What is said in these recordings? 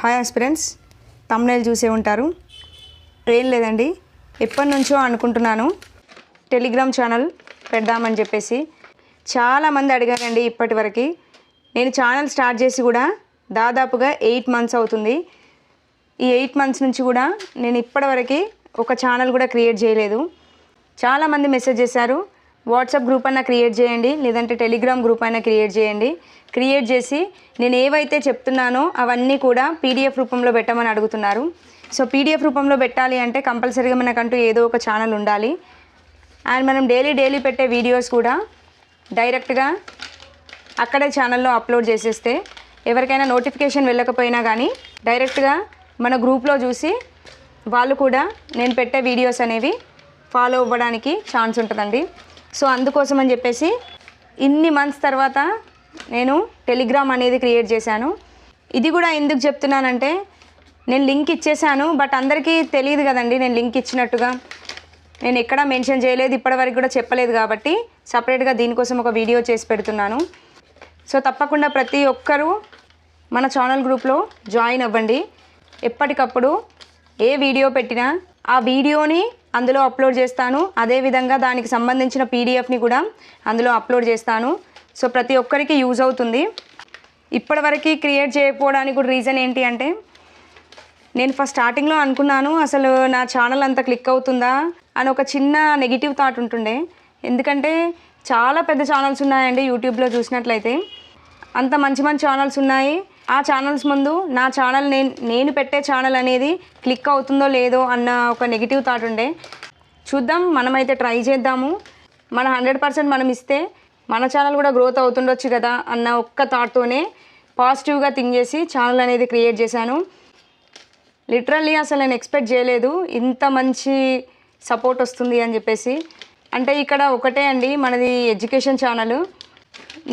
Hi aspirants, thumbnail చూసే ఉంటారు. ఏం లేదండి, ఎప్పటి నుంచో అనుకుంటున్నాను టెలిగ్రామ్ ఛానల్ పెడదామని చెప్పేసి. చాలామంది అడిగారండి. ఇప్పటివరకు నేను ఛానల్ స్టార్ట్ చేసి కూడా దాదాపుగా 8 months అవుతుంది. ఈ 8 months నుంచి కూడా నేను ఇప్పటివరకు ఒక ఛానల్ కూడా క్రియేట్ చేయలేదు. చాలామంది మెసేజ్ చేశారు, వాట్సాప్ గ్రూప్ అయినా క్రియేట్ చేయండి, లేదంటే టెలిగ్రామ్ గ్రూప్ అయినా క్రియేట్ చేయండి. క్రియేట్ చేసి నేను ఏవైతే చెప్తున్నానో అవన్నీ కూడా పీడిఎఫ్ రూపంలో పెట్టమని అడుగుతున్నారు. సో పీడిఎఫ్ రూపంలో పెట్టాలి అంటే కంపల్సరీగా మనకంటూ ఏదో ఒక ఛానల్ ఉండాలి. అండ్ మనం డైలీ పెట్టే వీడియోస్ కూడా డైరెక్ట్గా అక్కడే ఛానల్లో అప్లోడ్ చేసేస్తే ఎవరికైనా నోటిఫికేషన్ వెళ్ళకపోయినా కానీ డైరెక్ట్గా మన గ్రూప్లో చూసి వాళ్ళు కూడా నేను పెట్టే వీడియోస్ అనేవి ఫాలో అవ్వడానికి ఛాన్స్ ఉంటుందండి. సో అందుకోసం అని చెప్పేసి ఇన్ని మంత్స్ తర్వాత నేను టెలిగ్రామ్ అనేది క్రియేట్ చేశాను. ఇది కూడా ఎందుకు చెప్తున్నానంటే, నేను లింక్ ఇచ్చేసాను, బట్ అందరికీ తెలియదు కదండి నేను లింక్ ఇచ్చినట్టుగా. నేను ఎక్కడా మెన్షన్ చేయలేదు, ఇప్పటివరకు కూడా చెప్పలేదు. కాబట్టి సపరేట్గా దీనికోసం ఒక వీడియో చేసి పెడుతున్నాను. సో తప్పకుండా ప్రతి ఒక్కరూ మన ఛానల్ గ్రూప్లో జాయిన్ అవ్వండి. ఎప్పటికప్పుడు ఏ వీడియో పెట్టినా ఆ వీడియోని అందులో అప్లోడ్ చేస్తాను. అదేవిధంగా దానికి సంబంధించిన పీడిఎఫ్ని కూడా అందులో అప్లోడ్ చేస్తాను. సో ప్రతి ఒక్కరికి యూజ్ అవుతుంది. ఇప్పటివరకు క్రియేట్ చేయకపోవడానికి కూడా రీజన్ ఏంటి అంటే, నేను ఫస్ట్ స్టార్టింగ్లో అనుకున్నాను అసలు నా ఛానల్ అంత క్లిక్ అవుతుందా అని ఒక చిన్న నెగిటివ్ థాట్ ఉంటుండే. ఎందుకంటే చాలా పెద్ద ఛానల్స్ ఉన్నాయండి యూట్యూబ్లో చూసినట్లయితే. అంత మంచి ఛానల్స్ ఉన్నాయి. ఆ ఛానల్స్ ముందు నా ఛానల్ నేను పెట్టే ఛానల్ అనేది క్లిక్ అవుతుందో లేదో అన్న ఒక నెగిటివ్ థాట్ ఉండే. చూద్దాం, మనమైతే ట్రై చేద్దాము. మన 100% మనం ఇస్తే మన ఛానల్ కూడా గ్రోత్ అవుతుండొచ్చు కదా అన్న ఒక్క థాట్తోనే పాజిటివ్గా థింక్ చేసి ఛానల్ అనేది క్రియేట్ చేశాను. లిటరల్లీ అసలు నేను ఎక్స్పెక్ట్ చేయలేదు ఇంత మంచి సపోర్ట్ వస్తుంది అని చెప్పేసి. అంటే ఇక్కడ ఒకటే అండి, మనది ఎడ్యుకేషన్ ఛానల్.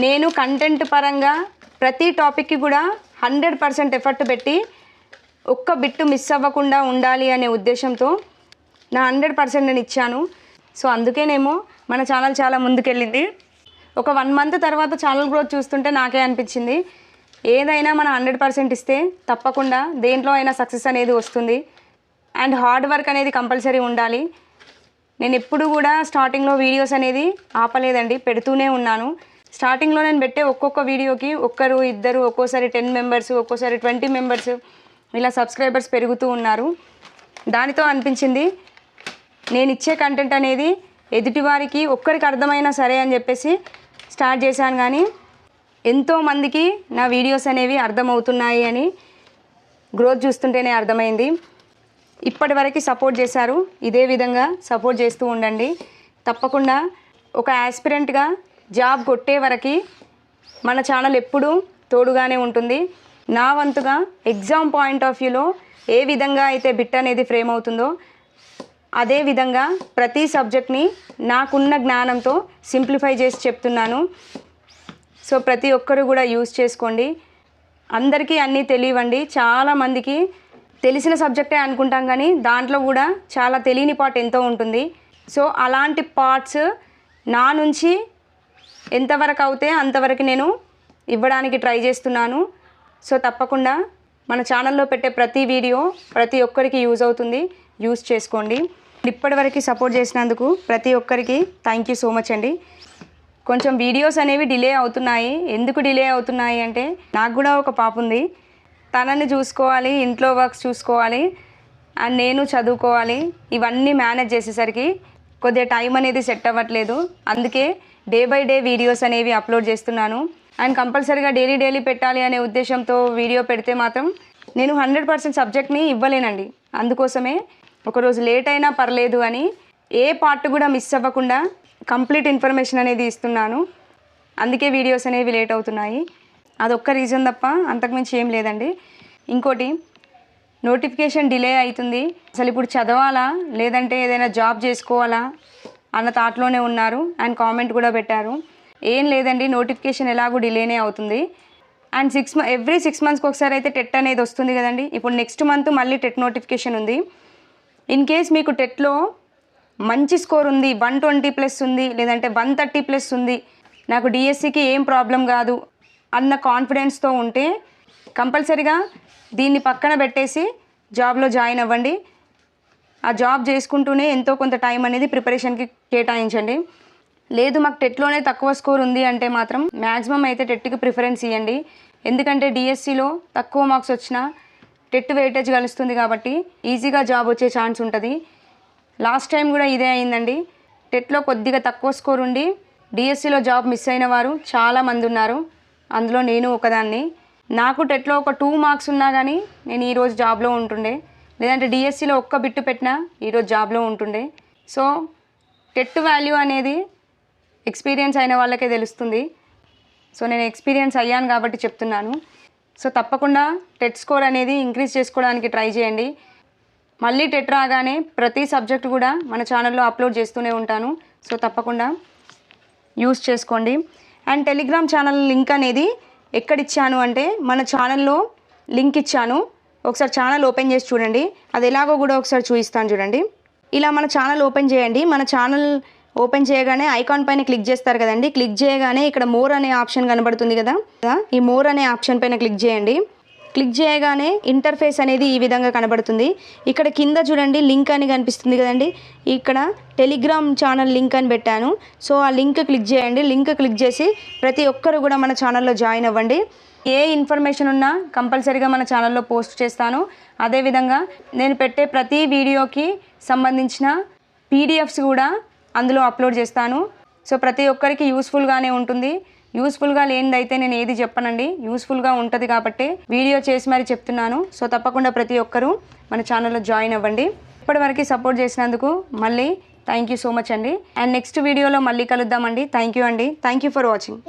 నేను కంటెంట్ పరంగా ప్రతి టాపిక్కి కూడా 100% ఎఫర్ట్ పెట్టి ఒక్క బిట్టు మిస్ అవ్వకుండా ఉండాలి అనే ఉద్దేశంతో నా 100% నేను ఇచ్చాను. సో అందుకేనేమో మన ఛానల్ చాలా ముందుకెళ్ళింది. ఒక 1 month తర్వాత ఛానల్ గ్రోత్ చూస్తుంటే నాకే అనిపించింది, ఏదైనా మన 100% ఇస్తే తప్పకుండా దేంట్లో అయినా సక్సెస్ అనేది వస్తుంది. అండ్ హార్డ్ వర్క్ అనేది కంపల్సరీ ఉండాలి. నేను ఎప్పుడు కూడా స్టార్టింగ్లో వీడియోస్ అనేది ఆపలేదండి, పెడుతూనే ఉన్నాను. స్టార్టింగ్లో నేను పెట్టే ఒక్కొక్క వీడియోకి ఒక్కరు ఇద్దరు, ఒక్కోసారి 10 members, ఒక్కోసారి 20 members ఇలా సబ్స్క్రైబర్స్ పెరుగుతూ ఉన్నారు. దానితో అనిపించింది నేను ఇచ్చే కంటెంట్ అనేది ఎదుటివారికి ఒక్కరికి అర్థమైనా సరే అని చెప్పేసి స్టార్ట్ చేశాను. కానీ ఎంతోమందికి నా వీడియోస్ అనేవి అర్థమవుతున్నాయి అని గ్రోత్ చూస్తుంటేనే అర్థమైంది. ఇప్పటివరకు సపోర్ట్ చేశారు, ఇదే విధంగా సపోర్ట్ చేస్తూ ఉండండి. తప్పకుండా ఒక యాస్పిరెంట్గా జాబ్ కొట్టే వరకు మన ఛానల్ ఎప్పుడూ తోడుగానే ఉంటుంది. నా వంతుగా ఎగ్జామ్ పాయింట్ ఆఫ్ వ్యూలో ఏ విధంగా అయితే బిట్ అనేది ఫ్రేమ్ అవుతుందో అదే విధంగా ప్రతి సబ్జెక్ట్ని నాకున్న జ్ఞానంతో సింప్లిఫై చేసి చెప్తున్నాను. సో ప్రతి ఒక్కరు కూడా యూజ్ చేసుకోండి. అందరికీ అన్నీ తెలియవండి. చాలామందికి తెలిసిన సబ్జెక్టే అనుకుంటాం, కానీ దాంట్లో కూడా చాలా తెలియని పార్ట్ ఎంతో ఉంటుంది. సో అలాంటి పార్ట్స్ నా నుంచి ఎంతవరకు అవుతే అంతవరకు నేను ఇవ్వడానికి ట్రై చేస్తున్నాను. సో తప్పకుండా మన ఛానల్లో పెట్టే ప్రతి వీడియో ప్రతి ఒక్కరికి యూజ్ అవుతుంది, యూజ్ చేసుకోండి. ఇప్పటివరకు సపోర్ట్ చేసినందుకు ప్రతి ఒక్కరికి థ్యాంక్ యూ సో మచ్ అండి. కొంచెం వీడియోస్ అనేవి డిలే అవుతున్నాయి. ఎందుకు డిలే అవుతున్నాయి అంటే, నాకు కూడా ఒక పాప ఉంది, తనని చూసుకోవాలి, ఇంట్లో వర్క్స్ చూసుకోవాలి, అండ్ నేను చదువుకోవాలి. ఇవన్నీ మేనేజ్ చేసేసరికి కొద్దిగా టైం అనేది సెట్ అవ్వట్లేదు. అందుకే డే బై డే వీడియోస్ అనేవి అప్లోడ్ చేస్తున్నాను. అండ్ కంపల్సరీగా డైలీ పెట్టాలి అనే ఉద్దేశంతో వీడియో పెడితే మాత్రం నేను 100% సబ్జెక్ట్ని ఇవ్వలేనండి. అందుకోసమే ఒకరోజు లేట్ అయినా పర్లేదు అని ఏ పార్ట్ కూడా మిస్ అవ్వకుండా కంప్లీట్ ఇన్ఫర్మేషన్ అనేది ఇస్తున్నాను. అందుకే వీడియోస్ అనేవి లేట్ అవుతున్నాయి. అదొక్క రీజన్ తప్ప అంతకుమించి ఏం లేదండి. ఇంకోటి, నోటిఫికేషన్ డిలే అవుతుంది. అసలు ఇప్పుడు చదవాలా లేదంటే ఏదైనా జాబ్ చేసుకోవాలా అన్న థాట్లోనే ఉన్నారు. అండ్ కామెంట్ కూడా పెట్టారు. ఏం లేదండి, నోటిఫికేషన్ ఎలాగో డిలేనే అవుతుంది. అండ్ ఎవ్రీ 6 monthsకి ఒకసారి అయితే టెట్ అనేది వస్తుంది కదండి. ఇప్పుడు నెక్స్ట్ మంత్ మళ్ళీ టెట్ నోటిఫికేషన్ ఉంది. ఇన్ కేస్ మీకు టెట్లో మంచి స్కోర్ ఉంది, 120+ ఉంది, లేదంటే 130+ ఉంది, నాకు డిఎస్సికి ఏం ప్రాబ్లం కాదు అన్న కాన్ఫిడెన్స్తో ఉంటే కంపల్సరీగా దీన్ని పక్కన పెట్టేసి జాబ్లో జాయిన్ అవ్వండి. ఆ జాబ్ చేసుకుంటూనే ఎంతో కొంత టైం అనేది ప్రిపరేషన్కి కేటాయించండి. లేదు మాకు టెట్లోనే తక్కువ స్కోర్ ఉంది అంటే మాత్రం మ్యాక్సిమం అయితే టెట్కి ప్రిఫరెన్స్ ఇవ్వండి. ఎందుకంటే డిఎస్సిలో తక్కువ మార్క్స్ వచ్చినా టెట్ వెయిటేజ్ కలుస్తుంది కాబట్టి ఈజీగా జాబ్ వచ్చే ఛాన్స్ ఉంటుంది. లాస్ట్ టైం కూడా ఇదే అయిందండి. టెట్లో కొద్దిగా తక్కువ స్కోర్ ఉండి డిఎస్సిలో జాబ్ మిస్ అయిన వారు చాలామంది ఉన్నారు. అందులో నేను ఒకదాన్ని. నాకు టెట్లో ఒక 2 మార్క్స్ ఉన్నా కానీ నేను ఈరోజు జాబ్లో ఉంటుండే, లేదంటే డిఎస్సిలో ఒక్క బిట్టు పెట్టినా ఈరోజు జాబ్లో ఉంటుండే. సో టెట్ వాల్యూ అనేది ఎక్స్పీరియన్స్ అయిన వాళ్ళకే తెలుస్తుంది. సో నేను ఎక్స్పీరియన్స్ అయ్యాను కాబట్టి చెప్తున్నాను. సో తప్పకుండా టెట్ స్కోర్ అనేది ఇంక్రీజ్ చేసుకోవడానికి ట్రై చేయండి. మళ్ళీ టెట్ రాగానే ప్రతి సబ్జెక్ట్ కూడా మన ఛానల్లో అప్లోడ్ చేస్తూనే ఉంటాను. సో తప్పకుండా యూస్ చేసుకోండి. అండ్ టెలిగ్రామ్ ఛానల్ లింక్ అనేది ఎక్కడిచ్చాను అంటే మన ఛానల్లో లింక్ ఇచ్చాను. ఒకసారి ఛానల్ ఓపెన్ చేసి చూడండి. అది ఎలాగో కూడా ఒకసారి చూపిస్తాను చూడండి. ఇలా మన ఛానల్ ఓపెన్ చేయండి. మన ఛానల్ ఓపెన్ చేయగానే ఐకాన్ పైన క్లిక్ చేస్తారు కదండి. క్లిక్ చేయగానే ఇక్కడ మోర్ అనే ఆప్షన్ కనబడుతుంది కదా, ఈ మోర్ అనే ఆప్షన్ పైన క్లిక్ చేయండి. క్లిక్ చేయగానే ఇంటర్ఫేస్ అనేది ఈ విధంగా కనబడుతుంది. ఇక్కడ కింద చూడండి లింక్ అని కనిపిస్తుంది కదండి. ఇక్కడ టెలిగ్రామ్ ఛానల్ లింక్ అని పెట్టాను. సో ఆ లింక్ క్లిక్ చేయండి. లింక్ క్లిక్ చేసి ప్రతి ఒక్కరు కూడా మన ఛానల్లో జాయిన్ అవ్వండి. ఏ ఇన్ఫర్మేషన్ ఉన్నా కంపల్సరీగా మన ఛానల్లో పోస్ట్ చేస్తాను. అదేవిధంగా నేను పెట్టే ప్రతి వీడియోకి సంబంధించిన పీడిఎఫ్స్ కూడా అందులో అప్లోడ్ చేస్తాను. సో ప్రతి ఒక్కరికి యూస్ఫుల్గానే ఉంటుంది. యూస్ఫుల్గా లేనిదైతే నేను ఏది చెప్పనండి. యూస్ఫుల్గా ఉంటుంది కాబట్టి వీడియో చేసి మరి చెప్తున్నాను. సో తప్పకుండా ప్రతి ఒక్కరూ మన ఛానల్లో జాయిన్ అవ్వండి. ఇప్పటివరకు సపోర్ట్ చేసినందుకు మళ్ళీ థ్యాంక్ యూ సో మచ్ అండి. అండ్ నెక్స్ట్ వీడియోలో మళ్ళీ కలుద్దామండి. థ్యాంక్ యూ అండి. Thank you for watching.